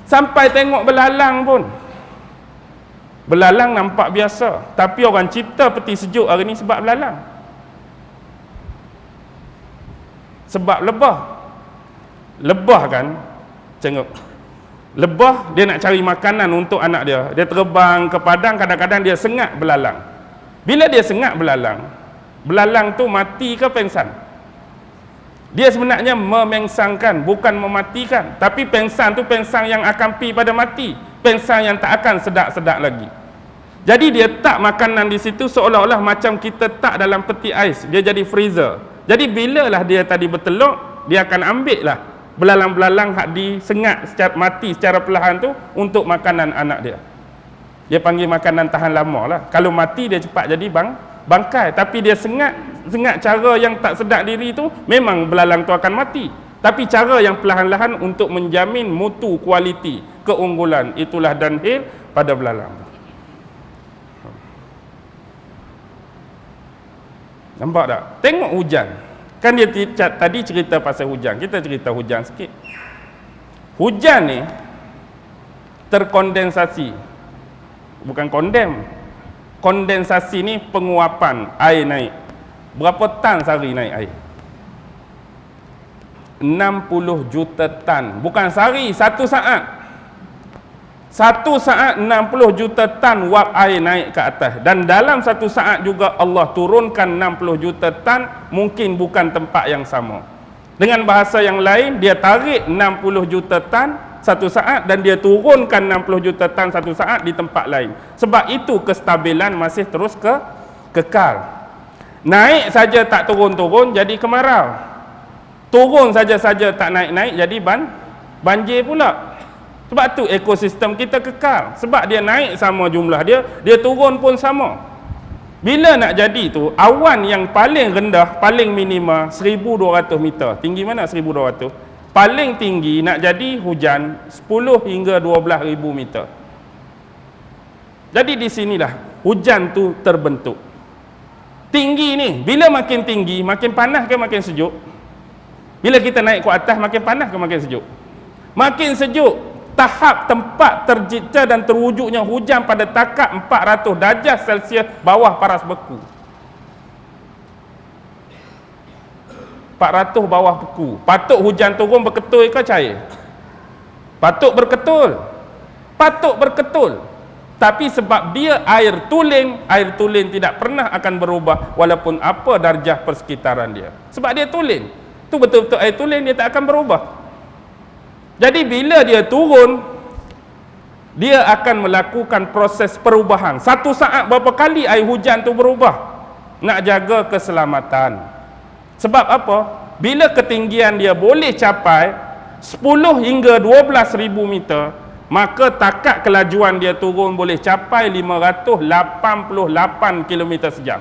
Sampai tengok belalang pun. Belalang nampak biasa, tapi orang cipta peti sejuk hari ni sebab belalang. Sebab lebah. Lebah kan, tengok. Lebah dia nak cari makanan untuk anak dia. Dia terbang ke padang, kadang-kadang dia sengat belalang. Bila dia sengat belalang, belalang tu mati ke pengsan? Dia sebenarnya memengsangkan, bukan mematikan. Tapi pengsan tu pengsan yang akan pi pada mati. Pengsan yang tak akan sedak-sedak lagi. Jadi dia tak makanan di situ seolah-olah macam kita tak dalam peti ais. Dia jadi freezer. Jadi bilalah dia tadi bertelur, dia akan ambil lah belalang-belalang hak disengat secara mati secara perlahan tu untuk makanan anak dia. Dia panggil makanan tahan lama lah. Kalau mati dia cepat jadi bangkai. Tapi dia sengat cara yang tak sedar diri tu, memang belalang tu akan mati. Tapi cara yang perlahan-lahan untuk menjamin mutu, kualiti, keunggulan, itulah downhill pada belalang. Nampak tak? Tengok hujan. Kan dia tadi cerita pasal hujan. Kita cerita hujan sikit. Hujan ni terkondensasi. Bukan kondem. Kondensasi ni penguapan air naik. Berapa tan sehari naik air? 60 juta tan. Bukan sehari, satu saat. Satu saat 60 juta tan wap air naik ke atas. Dan dalam satu saat juga Allah turunkan 60 juta tan, mungkin bukan tempat yang sama. Dengan bahasa yang lain, dia tarik 60 juta tan satu saat dan dia turunkan 60 juta tan satu saat di tempat lain. Sebab itu kestabilan masih terus kekal. Naik saja tak turun-turun jadi kemarau. Turun saja-saja tak naik-naik jadi banjir pula. Sebab tu ekosistem kita kekal. Sebab dia naik sama jumlah dia, dia turun pun sama. Bila nak jadi tu, awan yang paling rendah, paling minima 1200 meter. Tinggi mana 1200? Paling tinggi nak jadi hujan 10 hingga 12,000 meter. Jadi di sinilah hujan tu terbentuk. Tinggi ni, bila makin tinggi, makin panas ke makin sejuk? Bila kita naik ke atas, makin panas ke makin sejuk? Makin sejuk. Tahap tempat tercipta dan terwujudnya hujan pada takat 400 darjah Celsius bawah paras beku. 400 bawah beku. Patut hujan turun berketul ke cair? Patut berketul. Patut berketul. Tapi sebab dia air tulen tidak pernah akan berubah walaupun apa darjah persekitaran dia. Sebab dia tulen. Tu betul-betul air tulen, dia tak akan berubah. Jadi bila dia turun, dia akan melakukan proses perubahan. Satu saat berapa kali air hujan tu berubah? Nak jaga keselamatan. Sebab apa? Bila ketinggian dia boleh capai 10 hingga 12,000 meter, maka takat kelajuan dia turun boleh capai 588 km sejam.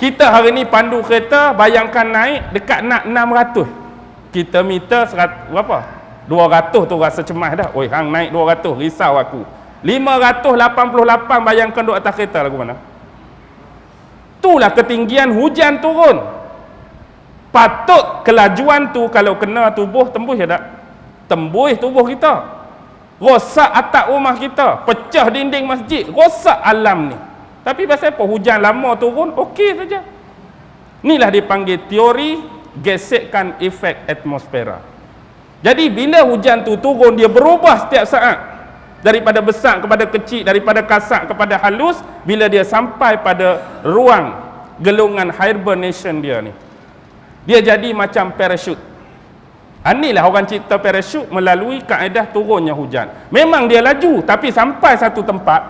Kita hari ni pandu kereta, bayangkan naik dekat nak 600. Kita meter berapa? 200 tu rasa cemas dah. Oi, hang naik 200, risau aku. 588 bayangkan duduk atas kereta lagu mana? Itulah ketinggian hujan turun. Patut kelajuan tu kalau kena tubuh tembus ya tak? Tembus tubuh kita. Rosak atap rumah kita, pecah dinding masjid, rosak alam ni. Tapi pasal apa hujan lama turun, okey saja. Inilah dipanggil teori gesekkan efek atmosfera. Jadi bila hujan tu turun, dia berubah setiap saat. Daripada besar kepada kecil, daripada kasar kepada halus. Bila dia sampai pada ruang gelungan hibernation dia ni, dia jadi macam parachute. Inilah orang cipta parachute melalui kaedah turunnya hujan. Memang dia laju, tapi sampai satu tempat,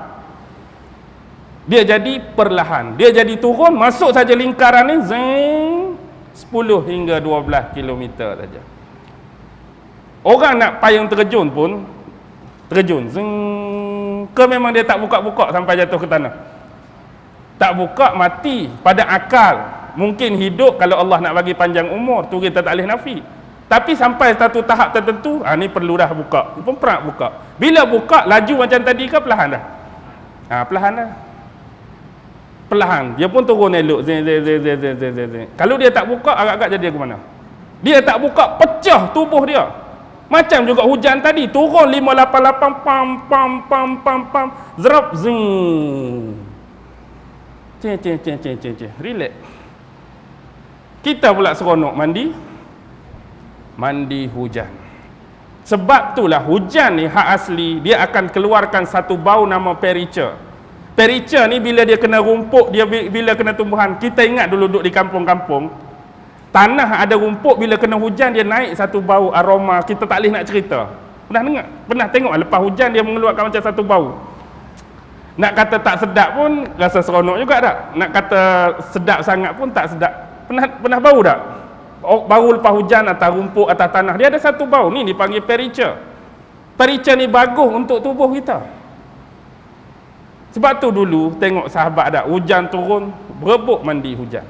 dia jadi perlahan. Dia jadi turun, masuk saja lingkaran ni, zing, 10 hingga 12 kilometer saja. Orang nak payung terjun pun terjun. Zing. Ke memang dia tak buka-buka sampai jatuh ke tanah? Tak buka, mati. Pada akal. Mungkin hidup kalau Allah nak bagi panjang umur. Tu kita tak boleh nafi. Tapi sampai satu tahap tertentu, ni perlu dah buka. Pun pernah buka. Bila buka, laju macam tadi ke perlahan dah? Perlahan dah. Perlahan, dia pun turun elok. Kalau dia tak buka, agak-agak jadi ke mana? Dia tak buka, pecah tubuh dia. Macam juga hujan tadi, turun 588 pam pam pam pam pam, zrap zing. Relax. Kita pula seronok mandi hujan. Sebab itulah hujan ni hak asli dia akan keluarkan satu bau nama perica. Perica ni bila dia kena rumput, dia bila kena tumbuhan. Kita ingat dulu duduk di kampung-kampung, tanah ada rumput, bila kena hujan dia naik satu bau aroma, kita tak boleh nak cerita. Pernah dengar? Pernah tengok lepas hujan dia mengeluarkan macam satu bau. Nak kata tak sedap pun rasa seronok juga tak? Nak kata sedap sangat pun tak sedap. Pernah bau tak? Bau lepas hujan atas rumput, atas tanah, dia ada satu bau ni dipanggil perica. Perica ni bagus untuk tubuh kita. Sebab tu dulu tengok sahabat ada hujan turun, berebut mandi hujan.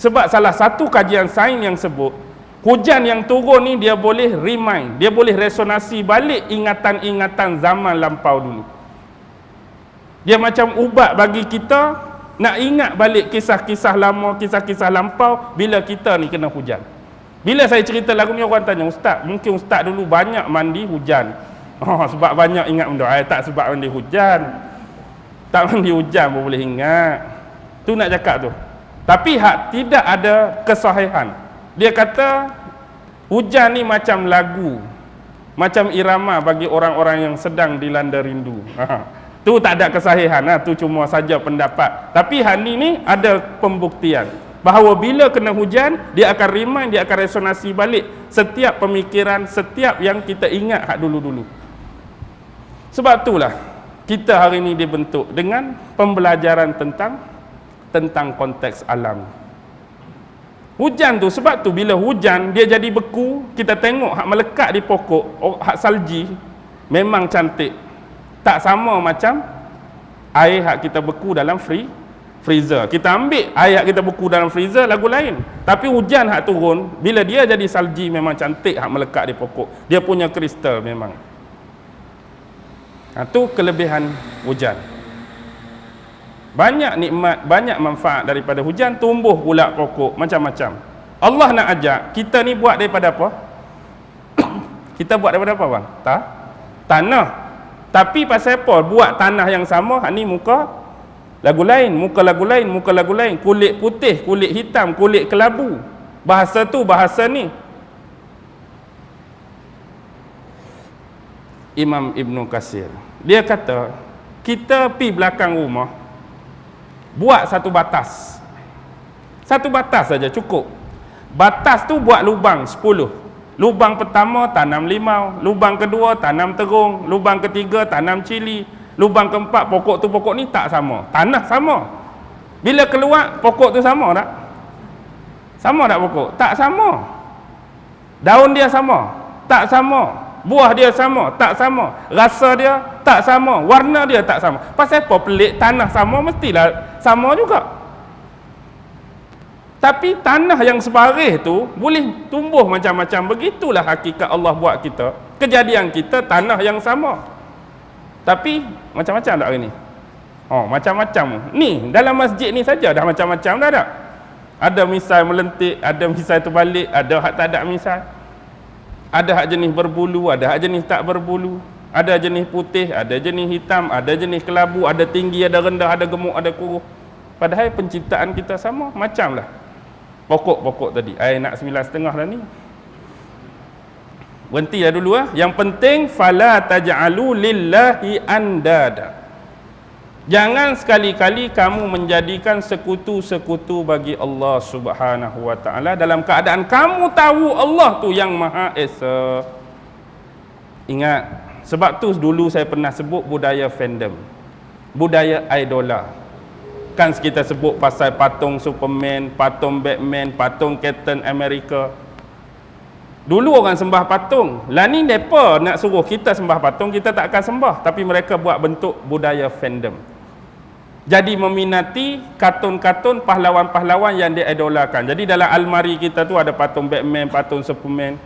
Sebab salah satu kajian sains yang sebut hujan yang turun ni dia boleh remind, dia boleh resonasi balik ingatan-ingatan zaman lampau dulu. Dia macam ubat bagi kita nak ingat balik kisah-kisah lama, kisah-kisah lampau bila kita ni kena hujan. Bila saya cerita lagu ni orang tanya, "Ustaz, mungkin ustaz dulu banyak mandi hujan." Oh, sebab banyak ingat benda. Tak sebab mandi hujan. Tak mandi hujan pun boleh ingat. Tu nak cakap tu. Tapi hak tidak ada kesahihan. Dia kata hujan ni macam lagu, macam irama bagi orang-orang yang sedang dilanda rindu. Tu tak ada kesahihan, tu cuma saja pendapat. Tapi hari ni ada pembuktian bahawa bila kena hujan dia akan remind, dia akan resonasi balik setiap pemikiran, setiap yang kita ingat hak dulu-dulu. Sebab itulah kita hari ini dibentuk dengan pembelajaran tentang konteks alam. Hujan tu, sebab tu bila hujan dia jadi beku, kita tengok hak melekat di pokok, hak salji memang cantik. Tak sama macam air hak kita beku dalam freezer. Kita ambil air hak kita beku dalam freezer lagu lain. Tapi hujan hak turun, bila dia jadi salji memang cantik hak melekat di pokok. Dia punya kristal memang. Itu kelebihan hujan. Banyak nikmat, banyak manfaat daripada hujan. Tumbuh pula pokok macam-macam. Allah nak ajak kita ni buat daripada apa? Kita buat daripada apa bang? Tanah. Tapi pasal apa buat tanah yang sama, ni muka lagu lain, muka lagu lain, muka lagu lain, kulit putih, kulit hitam, kulit kelabu. Bahasa tu bahasa ni. Imam Ibn Katsir dia kata, kita pi belakang rumah buat satu batas. Satu batas saja cukup. Batas tu buat lubang 10. Lubang pertama tanam limau, lubang kedua tanam terung, lubang ketiga tanam cili, lubang keempat pokok tu pokok ni tak sama. Tanah sama. Bila keluar pokok tu sama tak? Sama tak pokok? Tak sama. Daun dia sama? Tak sama. Buah dia sama? Tak sama. Rasa dia tak sama. Warna dia tak sama. Pasal apa pelik? Tanah sama mestilah sama juga. Tapi tanah yang separuh tu boleh tumbuh macam-macam. Begitulah hakikat Allah buat kita. Kejadian kita tanah yang sama. Tapi macam-macam tak hari ni? Oh, macam-macam. Ni dalam masjid ni saja dah macam-macam dah tak? Ada misai melentik, ada misai terbalik, ada hak tak ada misai. Ada hak jenis berbulu, ada hak jenis tak berbulu. Ada jenis putih, ada jenis hitam, ada jenis kelabu, ada tinggi, ada rendah, ada gemuk, ada kurus. Padahal penciptaan kita sama, macamlah. Pokok-pokok tadi. Nak 9.5 dah ni. Berhenti dah dulu . Yang penting fala taj'alu lillahi andada. Jangan sekali-kali kamu menjadikan sekutu-sekutu bagi Allah Subhanahu wa taala dalam keadaan kamu tahu Allah tu yang Maha Esa. Ingat, sebab tu dulu saya pernah sebut budaya fandom. Budaya idola. Kan kita sebut pasal patung Superman, patung Batman, patung Captain America. Dulu orang sembah patung. Lah ni mereka nak suruh kita sembah patung, kita tak akan sembah. Tapi mereka buat bentuk budaya fandom. Jadi meminati kartun-kartun pahlawan-pahlawan yang diidolakan. Jadi dalam almari kita tu ada patung Batman, patung Superman.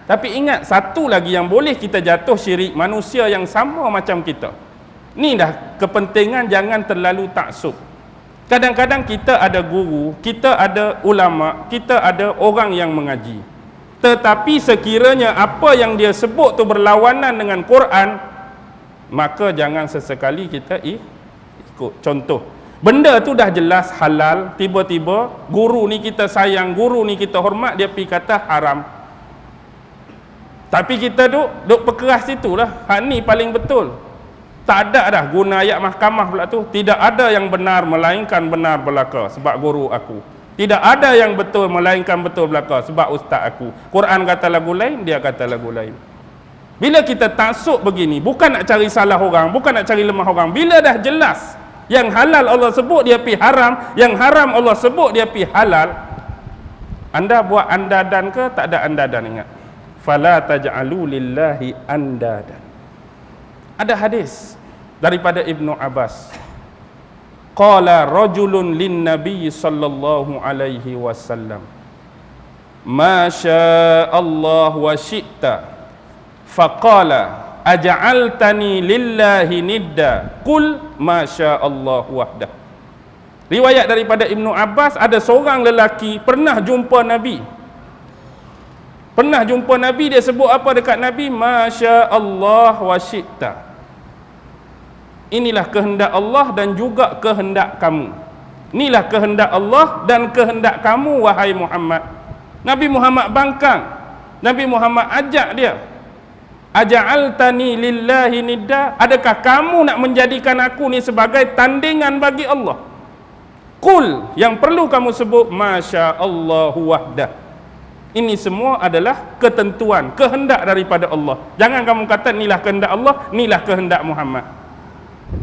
Tapi ingat, satu lagi yang boleh kita jatuh syirik, manusia yang sama macam kita. Ni dah kepentingan jangan terlalu taksub. Kadang-kadang kita ada guru, kita ada ulama, kita ada orang yang mengaji. Tetapi sekiranya apa yang dia sebut tu berlawanan dengan Quran, maka jangan sesekali kita ikut. Contoh, benda tu dah jelas halal, tiba-tiba guru ni kita sayang, guru ni kita hormat, dia pergi kata haram. Tapi kita duk perkeras situlah, hak ni paling betul. Tak ada dah guna ayat mahkamah pula tu. Tidak ada yang benar melainkan benar belaka sebab guru aku. Tidak ada yang betul melainkan betul belaka sebab ustaz aku. Quran kata lagu lain, dia kata lagu lain. Bila kita taksub begini, bukan nak cari salah orang, bukan nak cari lemah orang. Bila dah jelas yang halal Allah sebut dia pi haram, yang haram Allah sebut dia pi halal, anda buat andadan ke? Tak ada andadan, ingat. Fala taj'alu lillahi andadan. Ada hadis daripada Ibnu Abbas. Qala rajulun lin nabiy sallallahu alaihi wasallam, ma syaa Allah wa syi'ta, faqala aj'altani lillahi nidda, qul ma syaa Allah wahdah. Riwayat daripada Ibnu Abbas, ada seorang lelaki pernah jumpa Nabi. Pernah jumpa Nabi, dia sebut apa dekat Nabi? Ma syaa Allah wa syi'ta. Inilah kehendak Allah dan juga kehendak kamu. Inilah kehendak Allah dan kehendak kamu, wahai Muhammad. Nabi Muhammad bangkang. Nabi Muhammad ajak dia. Aja'altani lillahi nidda. Adakah kamu nak menjadikan aku ni sebagai tandingan bagi Allah? Qul, yang perlu kamu sebut masya Allahu wahdah. Ini semua adalah ketentuan, kehendak daripada Allah. Jangan kamu kata inilah kehendak Allah, inilah kehendak Muhammad.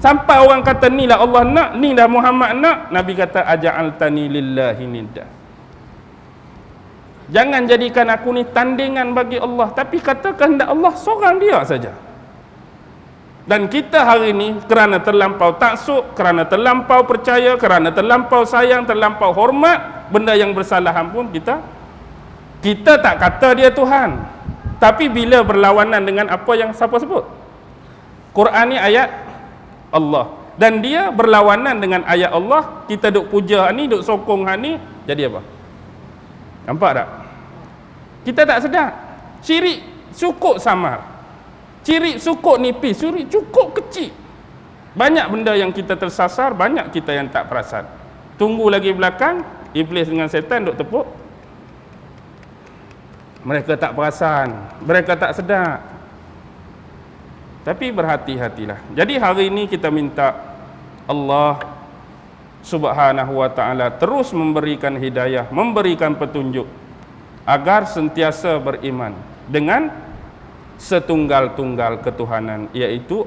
Sampai orang kata ni lah Allah nak, ni dah Muhammad nak, Nabi kata aja'altani lillahi nidda. Jangan jadikan aku ni tandingan bagi Allah, tapi kata kehendak Allah seorang dia saja. Dan kita hari ni kerana terlampau taksub, kerana terlampau percaya, kerana terlampau sayang, terlampau hormat benda yang bersalahan pun kita tak kata dia Tuhan. Tapi bila berlawanan dengan apa yang siapa sebut, Quran ni ayat Allah, dan dia berlawanan dengan ayat Allah, kita duk puja ni, duk sokong ni, jadi apa? Nampak tak? Kita tak sedar. Syirik cukup samar, syirik cukup nipis, syirik cukup kecil. Banyak benda yang kita tersasar, banyak kita yang tak perasan. Tunggu lagi belakang, iblis dengan setan duk tepuk. Mereka tak perasan, mereka tak sedar. Tapi berhati-hatilah. Jadi hari ini kita minta Allah Subhanahu wa ta'ala terus memberikan hidayah, memberikan petunjuk agar sentiasa beriman dengan setunggal-tunggal ketuhanan, iaitu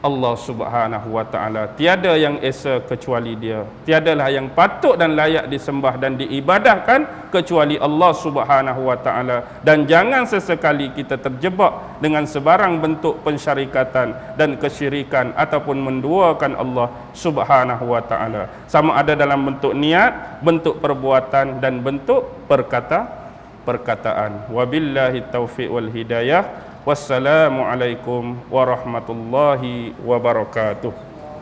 Allah Subhanahu wa ta'ala. Tiada yang esa kecuali dia. Tiadalah yang patut dan layak disembah dan diibadahkan kecuali Allah Subhanahu wa ta'ala. Dan jangan sesekali kita terjebak dengan sebarang bentuk pensyarikatan dan kesyirikan ataupun menduakan Allah Subhanahu wa ta'ala, sama ada dalam bentuk niat, bentuk perbuatan dan bentuk perkataan. Wabillahi taufiq wal hidayah. Wassalamualaikum warahmatullahi wabarakatuh.